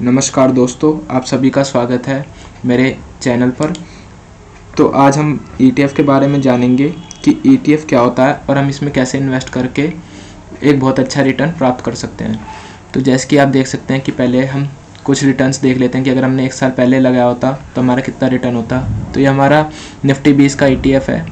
नमस्कार दोस्तों, आप सभी का स्वागत है मेरे चैनल पर। तो आज हम ETF के बारे में जानेंगे कि ETF क्या होता है और हम इसमें कैसे इन्वेस्ट करके एक बहुत अच्छा रिटर्न प्राप्त कर सकते हैं। तो जैसे कि आप देख सकते हैं कि पहले हम कुछ रिटर्न्स देख लेते हैं कि अगर हमने 1 साल पहले लगाया होता तो हमारा कितना रिटर्न होता। तो ये हमारा निफ्टी 20 का ETF है।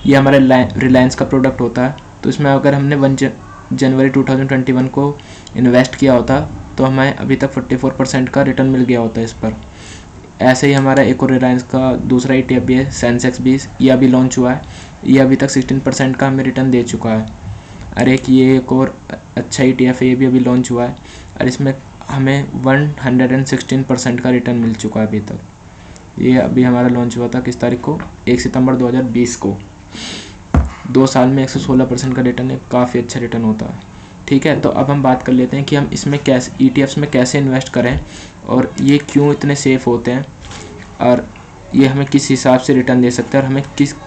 ये हमारे रिलायंस का प्रोडक्ट होता है। तो इसमें अगर हमने 1 जनवरी 2021 को इन्वेस्ट किया होता तो हमें अभी तक 44% का रिटर्न मिल गया होता है इस पर। ऐसे ही हमारा एक और रिलायंस का दूसरा ETF भी है, सेंसेक्स 20, ये अभी लॉन्च हुआ है। ये अभी तक 16% का हमें रिटर्न दे चुका है। और ये एक और अच्छा ETF है, ये भी अभी लॉन्च हुआ है और इसमें हमें 116% का रिटर्न मिल चुका है अभी तक। ये अभी हमारा लॉन्च हुआ था किस तारीख को, 1 सितंबर 2020 को। 2 साल में 116% का रिटर्न है, काफ़ी अच्छा रिटर्न होता है। ठीक है, तो अब हम बात कर लेते हैं कि हम इसमें कैसे ETFs में कैसे इन्वेस्ट करें और ये क्यों इतने सेफ़ होते हैं और ये हमें किस हिसाब से रिटर्न दे सकते हैं और हमें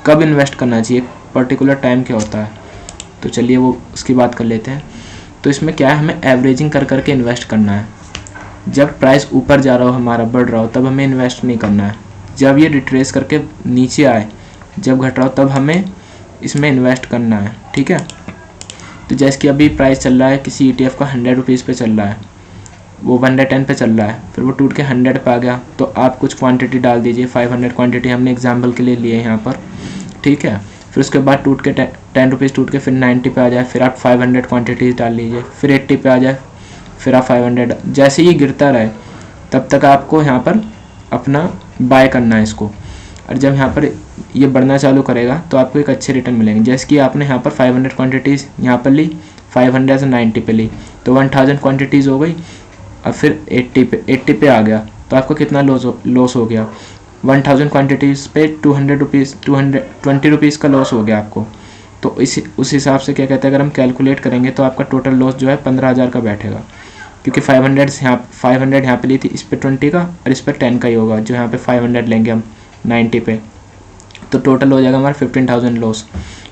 कब इन्वेस्ट करना चाहिए, पर्टिकुलर टाइम क्या होता है। तो चलिए वो उसकी बात कर लेते हैं। तो इसमें क्या है, हमें एवरेजिंग कर करके इन्वेस्ट करना है। जब प्राइस ऊपर जा रहा हो, हमारा बढ़ रहा हो, तब हमें इन्वेस्ट नहीं करना है। जब ये रिट्रेस करके नीचे आए, जब घट रहा हो, तब हमें इसमें इन्वेस्ट करना है। ठीक है, तो जैसे कि अभी प्राइस चल रहा है किसी ETF का 100 रुपीज़ पे चल रहा है, वो 110 पे चल रहा है, फिर वो टूट के 100 पे आ गया, तो आप कुछ क्वांटिटी डाल दीजिए। 500 क्वांटिटी हमने एग्जांपल के लिए लिए यहाँ पर। ठीक है, फिर उसके बाद टूट के 10 रुपीज़ टूट के फिर 90 पे आ जाए, फिर आप 500 क्वान्टिटीज़ डाल लीजिए, फिर 80 पे आ जाए, फिर आप 500। जैसे ही गिरता रहे तब तक आपको यहाँ पर अपना बाय करना है इसको। और जब यहाँ पर ये बढ़ना चालू करेगा तो आपको एक अच्छे रिटर्न मिलेंगे। जैसे कि आपने यहाँ पर 500 क्वांटिटीज़ यहाँ पर ली, 500 से 90 पे ली, तो 1000 क्वांटिटीज़ हो गई। और फिर 80 पे आ गया, तो आपको कितना लॉस हो गया। 1000 क्वांटिटीज़ पे 220 रुपीज़ का लॉस हो गया आपको। तो उस हिसाब से क्या कहते हैं, अगर हम कैलकुलेट करेंगे तो आपका टोटल लॉस जो है 15,000 का बैठेगा, क्योंकि 500 यहाँ पे ली थी, इस पर 20 का और इस पर 10 का ही होगा। जो यहाँ पे 500 लेंगे हम 90 पे, तो टोटल हो जाएगा हमारा 15,000 लॉस।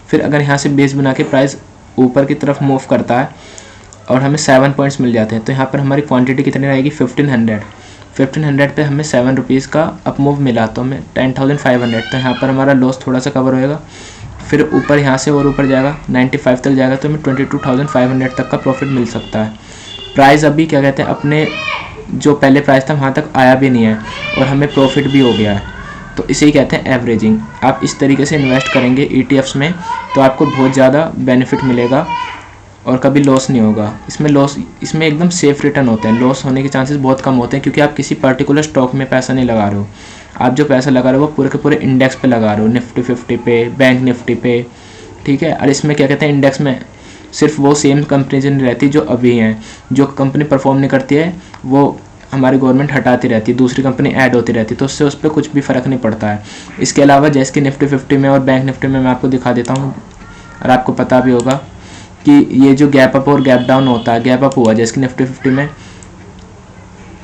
फिर अगर यहाँ से बेस बना के प्राइस ऊपर की तरफ मूव करता है और हमें 7 पॉइंट्स मिल जाते हैं, तो यहाँ पर हमारी क्वांटिटी कितनी रहेगी, 1500 पे हमें 7 रुपीज़ का अप मूव मिला, तो हमें 10,500। तो यहाँ पर हमारा लॉस थोड़ा सा कवर होएगा। फिर ऊपर यहाँ से और ऊपर जाएगा, 95 तक जाएगा, तो हमें 22,500 तक का प्रॉफिट मिल सकता है। प्राइस अभी क्या कहते हैं, अपने जो पहले प्राइस था वहाँ तक आया भी नहीं है और हमें प्रॉफिट भी हो गया है। तो इसे ही कहते हैं एवरेजिंग। आप इस तरीके से इन्वेस्ट करेंगे ETFs में तो आपको बहुत ज़्यादा बेनिफिट मिलेगा और कभी लॉस नहीं होगा। इसमें एकदम सेफ रिटर्न होते हैं, लॉस होने के चांसेस बहुत कम होते हैं, क्योंकि आप किसी पर्टिकुलर स्टॉक में पैसा नहीं लगा रहे हो। आप जो पैसा लगा रहे हो वो पूरे के पूरे इंडेक्स पे लगा रहे हो, निफ्टी 50 पे, बैंक निफ्टी पे। ठीक है, और इसमें क्या कहते हैं, इंडेक्स में सिर्फ वो सेम कंपनी नहीं रहती जो अभी हैं। जो कंपनी परफॉर्म नहीं करती है वो हमारी गवर्नमेंट हटाती रहती है, दूसरी कंपनी ऐड होती रहती है, तो उससे उस पर कुछ भी फ़र्क नहीं पड़ता है। इसके अलावा जैसे कि निफ्टी 50 में और बैंक निफ्टी में मैं आपको दिखा देता हूँ और आपको पता भी होगा कि ये जो गैप अप और गैप डाउन होता है, गैप अप हुआ जैसे कि निफ्टी 50 में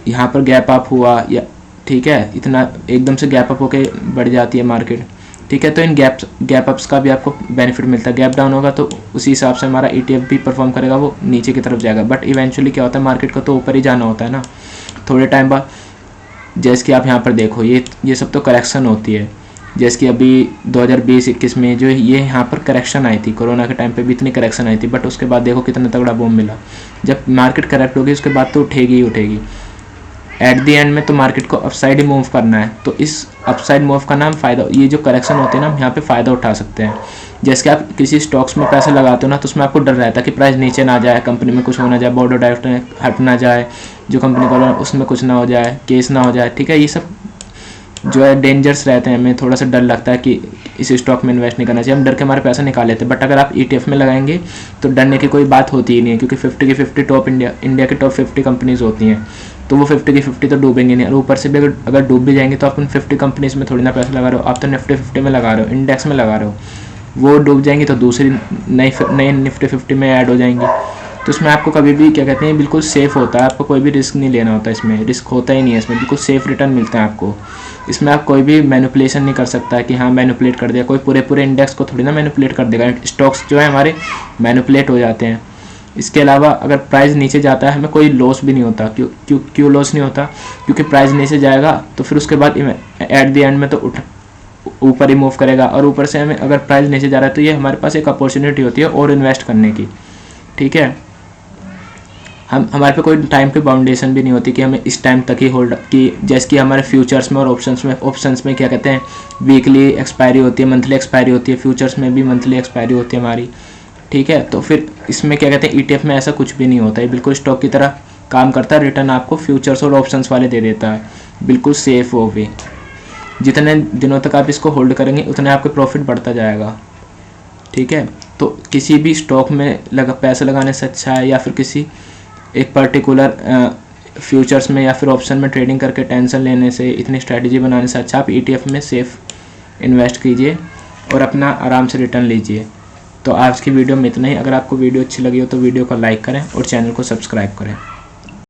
यहाँ पर गैप अप हुआ, या ठीक है, इतना एकदम से गैप अप होके बढ़ जाती है मार्केट। ठीक है, तो इन गैप अप्स का भी आपको बेनिफिट मिलता है। गैप डाउन होगा तो उसी हिसाब से हमारा ETF भी परफॉर्म करेगा, वो नीचे की तरफ जाएगा। बट इवेंचुअली क्या होता है, मार्केट को तो ऊपर ही जाना होता है ना थोड़े टाइम बाद। जैसे कि आप यहाँ पर देखो, ये सब तो करेक्शन होती है। जैसे कि अभी 2020-21 में जो ये यहाँ पर करेक्शन आई थी, कोरोना के टाइम पे भी इतनी करेक्शन आई थी, बट उसके बाद देखो कितना तगड़ा बूम मिला। जब मार्केट करेक्ट होगी उसके बाद तो उठेगी ही उठेगी। एट दी एंड में तो मार्केट को अपसाइड ही मूव करना है, तो इस अपसाइड मूव का नाम फ़ायदा, ये जो करेक्शन होते हैं ना, हम यहाँ पे फ़ायदा उठा सकते हैं। जैसे कि आप किसी स्टॉक्स में पैसे लगाते हो ना, तो उसमें आपको डर रहता है कि प्राइस नीचे ना जाए, कंपनी में कुछ हो ना जाए, बोर्ड ऑफ डायरेक्टर हट ना जाए, जो कंपनी का उसमें कुछ ना हो जाए, केस ना हो जाए। ठीक है, ये सब जो है डेंजर्स रहते हैं, हमें थोड़ा सा डर लगता है कि इस स्टॉक में इन्वेस्ट नहीं करना चाहिए, हम डर के हमारे पैसा निकाल लेते हैं। बट अगर आप ETF में लगाएंगे तो डरने की कोई बात होती ही नहीं है, क्योंकि 50 की 50 टॉप इंडिया की टॉप 50 कंपनीज होती हैं, तो वो 50 की 50 तो डूबेंगे नहीं। और ऊपर से भी अगर डूब भी जाएंगे तो आप उन 50 कंपनीज में थोड़ी ना पैसा लगा रहे हो, आप तो निफ्टी 50 में लगा रहे हो, इंडेक्स में लगा रहे हो। वो डूब जाएंगी तो दूसरी नई निफ्टी 50 में ऐड हो जाएंगी। तो इसमें आपको कभी भी क्या कहते हैं, बिल्कुल सेफ़ होता है, आपको कोई भी रिस्क नहीं लेना होता, इसमें रिस्क होता ही नहीं है, इसमें बिल्कुल सेफ़ रिटर्न मिलता है आपको। इसमें आप कोई भी मैनिपुलेशन नहीं कर सकता है कि हाँ मैनिपुलेट कर दिया, कोई पूरे इंडेक्स को थोड़ी ना मैनिपुलेट कर देगा। स्टॉक्स जो है हमारे मैनिपुलेट हो जाते हैं, इसके अलावा अगर प्राइस नीचे जाता है हमें कोई लॉस भी नहीं होता। क्यों लॉस नहीं होता? क्योंकि प्राइस नीचे जाएगा तो फिर उसके बाद एट द एंड में तो ऊपर ही मूव करेगा, और ऊपर से हमें अगर प्राइस नीचे जा रहा है तो ये हमारे पास एक अपॉर्चुनिटी होती है और इन्वेस्ट करने की। ठीक है, हमारे पे कोई टाइम पे बाउंडेशन भी नहीं होती कि हमें इस टाइम तक ही होल्ड की, जैसे कि हमारे फ्यूचर्स में और ऑप्शंस में क्या कहते हैं, वीकली एक्सपायरी होती है, मंथली एक्सपायरी होती है, फ्यूचर्स में भी मंथली एक्सपायरी होती है हमारी। ठीक है, तो फिर इसमें क्या कहते हैं, ETF में ऐसा कुछ भी नहीं होता है, बिल्कुल स्टॉक की तरह काम करता है। रिटर्न आपको फ्यूचर्स और ऑप्शंस वाले दे देता है, बिल्कुल सेफ वो भी। जितने दिनों तक आप इसको होल्ड करेंगे उतने आपके प्रॉफिट बढ़ता जाएगा। ठीक है, तो किसी भी स्टॉक में पैसा लगाने से अच्छा है, या फिर किसी एक पर्टिकुलर फ्यूचर्स में या फिर ऑप्शन में ट्रेडिंग करके टेंशन लेने से, इतनी स्ट्रैटेजी बनाने से अच्छा आप ETF में सेफ इन्वेस्ट कीजिए और अपना आराम से रिटर्न लीजिए। तो आज की वीडियो में इतना ही। अगर आपको वीडियो अच्छी लगी हो तो वीडियो को लाइक करें और चैनल को सब्सक्राइब करें।